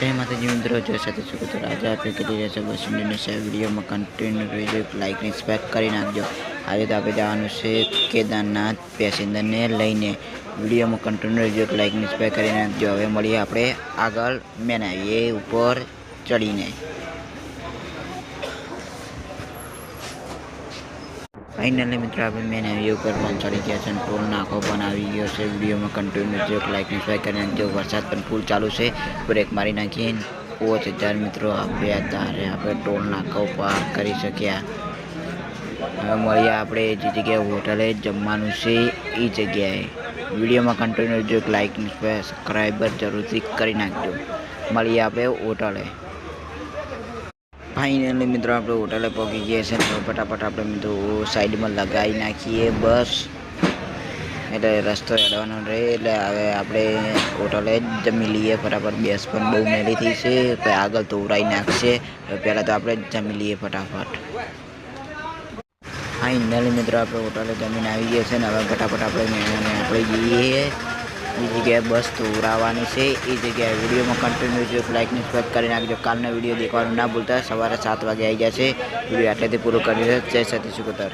जय माता जी मित्रों, जय सती सुखो। आज आप કરી રહ્યા છો બસ ઇન્ડોનેશિયા વિડીયોમાં કન્ટિન્યુ રહેજો, લાઇક ને સબસ્ક્રાઈબ કરી નાખજો। આજે તો આપણે જવાનું છે કેદારનાથ પેસેન્જરને લઈને। વિડીયોમાં કન્ટિન્યુ રહેજો, લાઇક ને સબસ્ક્રાઈબ કરી નાખજો। હવે મળીએ આપણે આગળ મેન હાઈવે ઉપર ચડીને। फाइनली मित्र आप मैंने हाईवे पर पण चढ़ी गया है, टोल नाको पण આવી ગયો છે। વિડીયો માં કન્ટિન્યુ જો લાઈક ને શેર કરી નાખજો। વરસાદ પણ ફૂલ ચાલુ છે, બ્રેક મારી નાખી 5000 મિત્રો આપણે અત્યારે આપણે ટોલ નાકો પાર કરી શક્યા। હવે મળીએ આપણે જે જગ્યાએ હોટલે જમવાનું છે એ જગ્યાએ। વિડીયો માં કન્ટિન્યુ જો લાઈક ને સબસ્ક્રાઇબર જરૂરથી કરી નાખજો। મળીએ આપણે હોટલે। फाइनली मित्रों आप होटले पहुंची गए हैं, तो फटाफट आप मित्रों साइड में लगाई नाखीए बस एट रस्तो हेडवानो रहे एटले हवे आपणे होटले जमी लीए फटाफट। बेस पण बहु मेली थी छे तो आगळ तो उड़ाई नाखशे, पहला तो आपणे जमी लीए फटाफट। फाइनली मित्रों आप होटले जमीन आई गए हैं, हवे फटाफट आपणे जईए એ જગ્યાએ બસ તો ઉડાવવાની છે એ જગ્યાએ। વિડીયોમાં કન્ટિન્યુ જો લાઈક ને સબસ્ક્રાઈબ કરી નાખજો। કાલનો વિડીયો દેખવાનું ના ભૂલતા। સવારે 7 વાગે આવી જશે। વિડીયો આટલેથી પૂરો કરી દે। જય સતી સુખોતર।